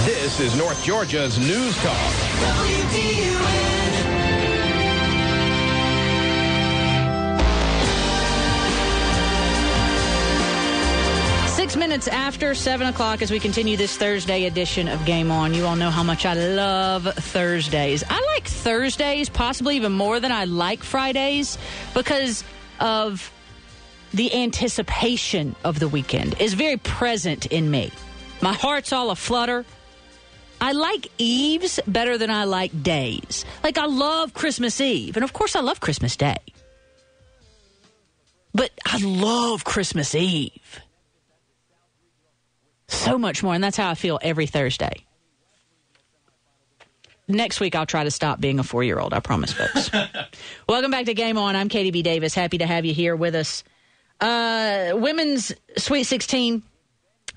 This is North Georgia's News Talk. WDUN. 6 minutes after 7 o'clock as we continue this Thursday edition of Game On. You all know how much I love Thursdays. I like Thursdays possibly even more than I like Fridays because of the anticipation of the weekend is very present in me. My heart's all aflutter. I like eves better than I like days. Like, I love Christmas Eve. And, of course, I love Christmas Day. But I love Christmas Eve so much more. And that's how I feel every Thursday. Next week, I'll try to stop being a 4-year-old. I promise, folks. Welcome back to Game On. I'm Katie B. Davis. Happy to have you here with us. Women's Sweet 16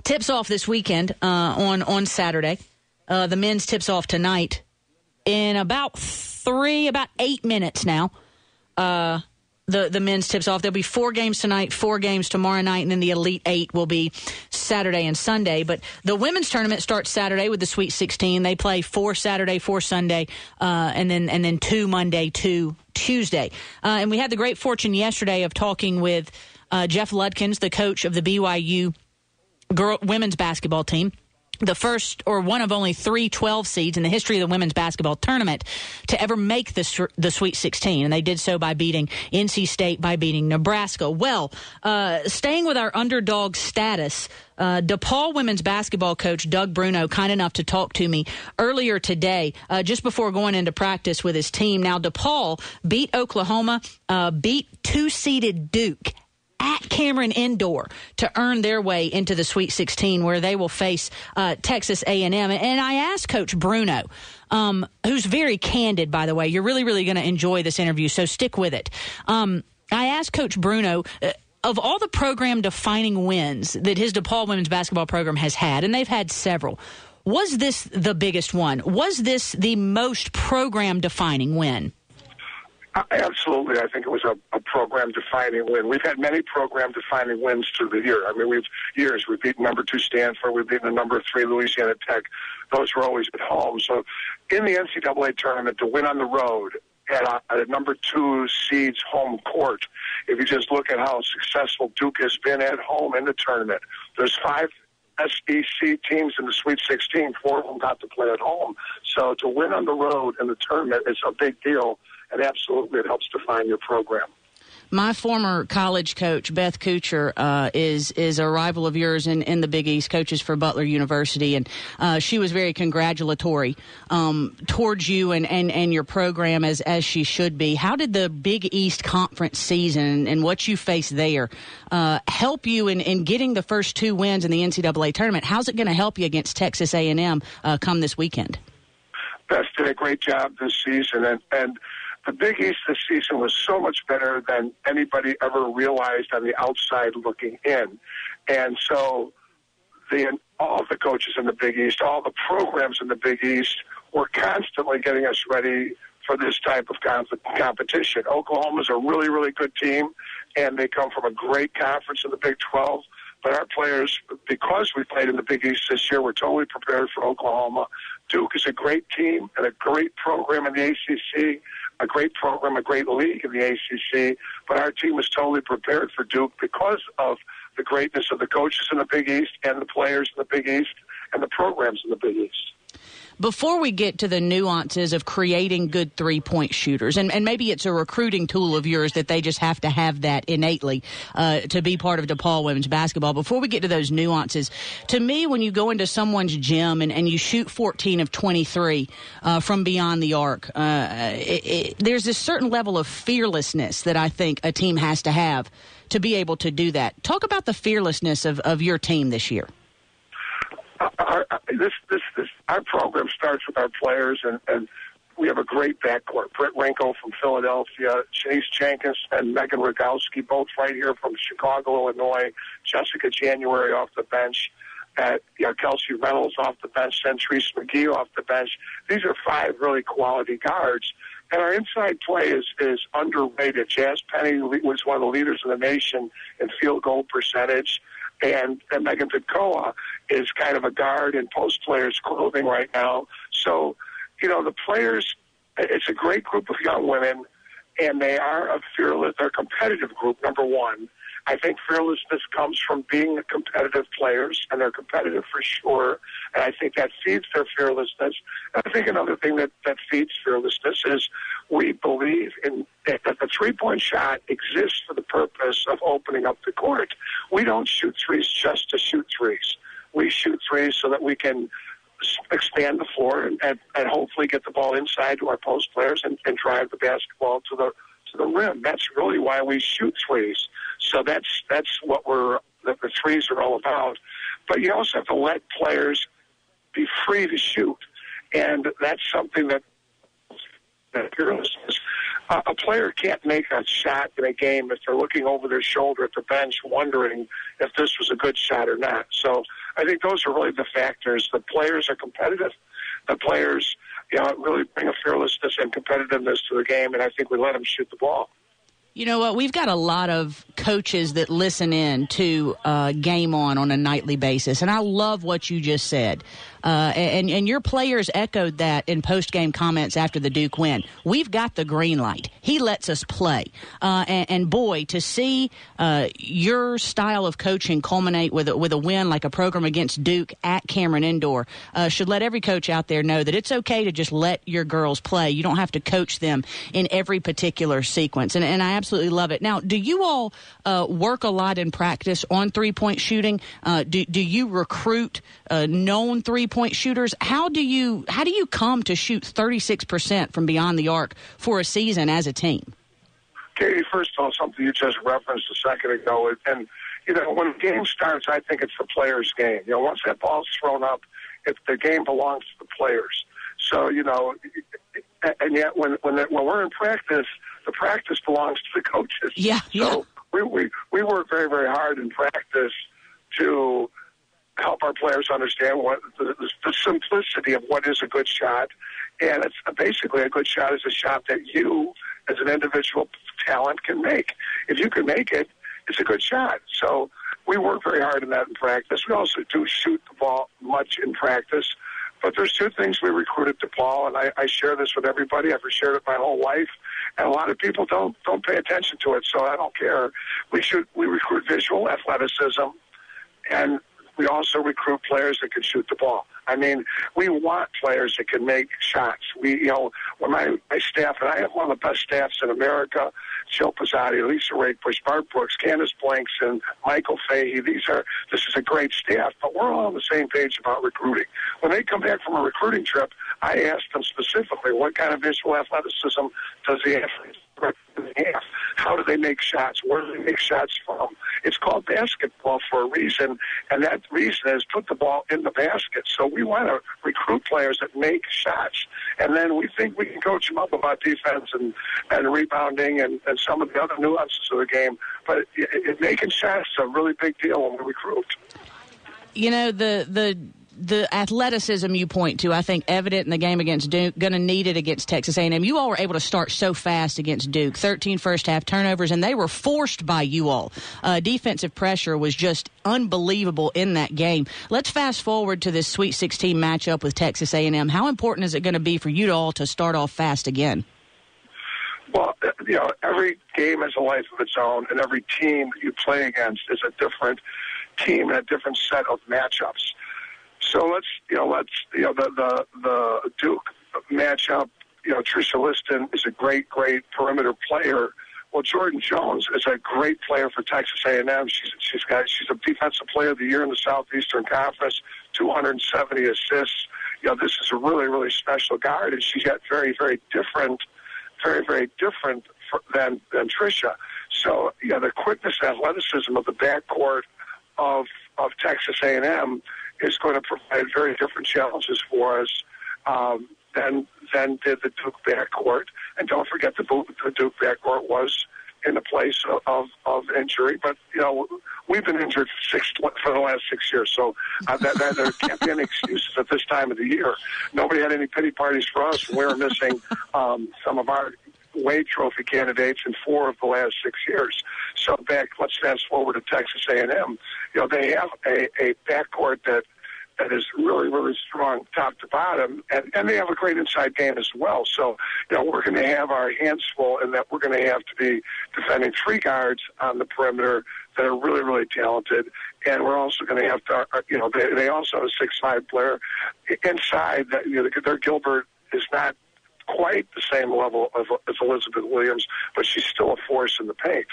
tips off this weekend on Saturday. The men's tips off tonight in about 8 minutes now. The men's tips off. There'll be 4 games tonight, 4 games tomorrow night, and then the Elite 8 will be Saturday and Sunday. But the women's tournament starts Saturday with the Sweet 16. They play 4 Saturday, 4 Sunday, and then 2 Monday, 2 Tuesday. And we had the great fortune yesterday of talking with Jeff Ludkins, the coach of the BYU women's basketball team. The first or one of only 3 12 seeds in the history of the women's basketball tournament to ever make the Sweet 16. And they did so by beating NC State, by beating Nebraska. Well, staying with our underdog status, DePaul women's basketball coach Doug Bruno, kind enough to talk to me earlier today, just before going into practice with his team. Now, DePaul beat Oklahoma, beat 2-seeded Duke at Cameron Indoor to earn their way into the Sweet 16, where they will face Texas A&M. And I asked Coach Bruno, who's very candid, by the way. You're really, really going to enjoy this interview, so stick with it. I asked Coach Bruno, of all the program-defining wins that his DePaul women's basketball program has had, and they've had several, was this the biggest one? Was this the most program-defining win? Absolutely. I think it was a program-defining win. We've had many program-defining wins through the year. I mean, we've beaten number 2 Stanford. We've beaten the number 3 Louisiana Tech. Those were always at home. So in the NCAA tournament, to win on the road at a number 2 seed's home court, if you just look at how successful Duke has been at home in the tournament, there's 5 SEC teams in the Sweet 16. 4 of them got to play at home. So to win on the road in the tournament is a big deal. And absolutely, it helps define your program. My former college coach, Beth Kuchar, is a rival of yours in the Big East, coaches for Butler University, and she was very congratulatory towards you and your program, as she should be. How did the Big East Conference season and what you faced there help you in getting the first 2 wins in the NCAA tournament? How's it going to help you against Texas A&M come this weekend? Beth did a great job this season, and the Big East this season was so much better than anybody ever realized on the outside looking in. And so all the coaches in the Big East, all the programs in the Big East were constantly getting us ready for this type of competition. Oklahoma's a really, really good team, and they come from a great conference in the Big 12. But our players, because we played in the Big East this year, we're totally prepared for Oklahoma. Duke is a great team and a great program in the ACC, a great program, a great league in the ACC. But our team was totally prepared for Duke because of the greatness of the coaches in the Big East and the players in the Big East and the programs in the Big East. Before we get to the nuances of creating good three-point shooters, and maybe it's a recruiting tool of yours that they just have to have that innately to be part of DePaul women's basketball. Before we get to those nuances, to me, when you go into someone's gym and you shoot 14 of 23 from beyond the arc, there's this certain level of fearlessness that I think a team has to have to be able to do that. Talk about the fearlessness of your team this year. Our program starts with our players, and we have a great backcourt. Britt Renko from Philadelphia, Chase Jenkins and Megan Rogowski, both right here from Chicago, Illinois. Jessica January off the bench. Kelsey Reynolds off the bench. Centrise McGee off the bench. These are 5 really quality guards. And our inside play is underrated. Jazz Penny was one of the leaders in the nation in field goal percentage. and Megan Pitkoa is kind of a guard in post players' clothing right now. So, the players, it's a great group of young women, and they are a fearless, they're a competitive group, number one. I think fearlessness comes from being competitive players, and they're competitive for sure, and I think that feeds their fearlessness. And I think another thing that feeds fearlessness is we believe that the three-point shot exists for the purpose of opening up the court. We don't shoot threes just to shoot threes. We shoot threes so that we can expand the floor and hopefully get the ball inside to our post players and drive the basketball to the rim. That's really why we shoot threes. So that's what the threes are all about. But you also have to let players be free to shoot, and that's something that fearlessness. A player can't make a shot in a game if they're looking over their shoulder at the bench wondering if this was a good shot or not. So I think those are really the factors. The players are competitive. The players, really bring a fearlessness and competitiveness to the game, and I think we let them shoot the ball. You know what? We've got a lot of coaches that listen in to Game On a nightly basis, and I love what you just said. And your players echoed that in post-game comments after the Duke win. We've got the green light. He lets us play. And boy, to see your style of coaching culminate with a win like a program against Duke at Cameron Indoor should let every coach out there know that it's okay to just let your girls play. You don't have to coach them in every particular sequence. And I absolutely love it. Now, do you all work a lot in practice on three-point shooting? Do you recruit known three-point shooters? How do you come to shoot 36% from beyond the arc for a season as a team? Katie, first of all, something you just referenced a second ago, and when the game starts, I think it's the players' game. Once that ball's thrown up, the game belongs to the players. So and yet when we're in practice, the practice belongs to the coaches. Yeah. So we work very, very hard in practice to help our players understand what the simplicity of what is a good shot. And it's basically a good shot is a shot that you, as an individual talent, can make. If you can make it, it's a good shot. So we work very hard in that in practice. We also do shoot the ball much in practice. But there's two things we recruit at DePaul, and I share this with everybody. I've shared it my whole life, and a lot of people don't pay attention to it, so I don't care. We recruit visual athleticism, and we also recruit players that can shoot the ball. I mean, we want players that can make shots. When my staff, and I have one of the best staffs in America, Jill Pizzotti, Lisa Rakebush, Bart Brooks, Candace Blanks, and Michael Fahey. This is a great staff, but we're all on the same page about recruiting. When they come back from a recruiting trip, I ask them specifically, what kind of visual athleticism does the athlete have? How do they make shots? Where do they make shots from? It's called basketball for a reason, and that reason is put the ball in the basket. So we want to recruit players that make shots, and then we think we can coach them up about defense and rebounding and some of the other nuances of the game. But making shots is a really big deal when we recruit. The athleticism you point to, I think, evident in the game against Duke, going to need it against Texas A&M. You all were able to start so fast against Duke, 13 first-half turnovers, and they were forced by you all. Defensive pressure was just unbelievable in that game. Let's fast forward to this Sweet 16 matchup with Texas A&M. How important is it going to be for you all to start off fast again? Well, every game has a life of its own, and every team that you play against is a different team and a different set of matchups. So the Duke matchup, Tricia Liston is a great perimeter player. Well, Jordan Jones is a great player for Texas A&M. She's a defensive player of the year in the Southeastern Conference, 270 assists. This is a really, really special guard, and she's got very, very different than Tricia. So, the quickness and athleticism of the backcourt of Texas A&M is going to provide very different challenges for us than did the Duke backcourt. And don't forget the Duke backcourt was in a place of injury. But, we've been injured for the last 6 years, so there can't be any excuses at this time of the year. Nobody had any pity parties for us. We were missing some of our Wade Trophy candidates in 4 of the last 6 years. So let's fast forward to Texas A&M. They have a backcourt that is really, really strong top to bottom, and they have a great inside game as well. So, we're going to have our hands full in that we're going to have to be defending 3 guards on the perimeter that are really, really talented. And we're also going to have to, they also have a 6'5" player inside. Their Gilbert is not quite the same level as Elizabeth Williams, but she's still a force in the paint.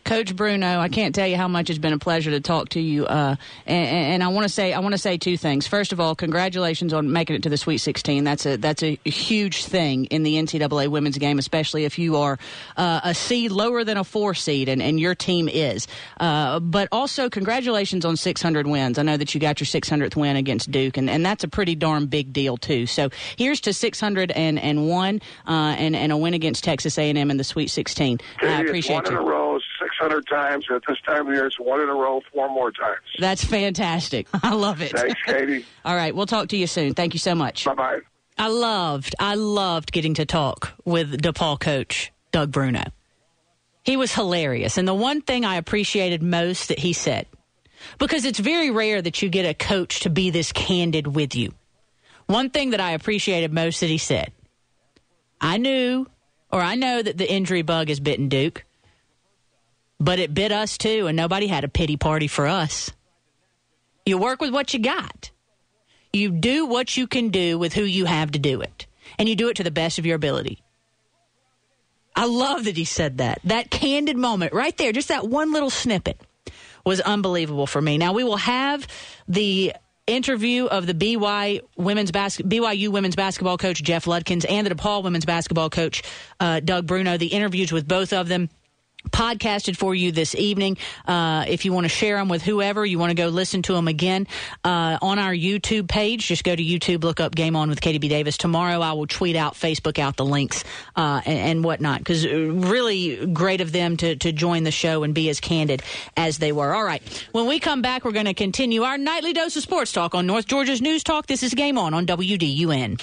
Coach Bruno, I can't tell you how much it's been a pleasure to talk to you. And I want to say 2 things. First of all, congratulations on making it to the Sweet 16. That's a huge thing in the NCAA women's game, especially if you are a seed lower than a 4 seed, and your team is. But also, congratulations on 600 wins. I know that you got your 600th win against Duke, and that's a pretty darn big deal too. So here's to 601 and a win against Texas A&M in the Sweet 16. I appreciate you. 1 in a row, 600 times. At this time of year, it's 1 in a row, 4 more times. That's fantastic. I love it. Thanks, Katie. All right, we'll talk to you soon. Thank you so much. Bye-bye. I loved getting to talk with DePaul coach Doug Bruno. He was hilarious. And the one thing I appreciated most that he said, because it's very rare that you get a coach to be this candid with you. One thing that I appreciated most that he said, I know that the injury bug has bitten Duke, but it bit us too, and nobody had a pity party for us. You work with what you got. You do what you can do with who you have to do it, and you do it to the best of your ability. I love that he said that. That candid moment right there, just that one little snippet, was unbelievable for me. Now, we will have the interview of the BYU women's basketball coach Jeff Ludkins and the DePaul women's basketball coach Doug Bruno. The interviews with both of them podcasted for you this evening. If you want to share them with whoever, you want to go listen to them again on our YouTube page, just go to YouTube, look up Game On with Katie B. Davis. Tomorrow I will tweet out, Facebook out the links and whatnot, because really great of them to join the show and be as candid as they were. All right, when we come back, we're going to continue our nightly dose of sports talk on North Georgia's News Talk. This is Game On WDUN.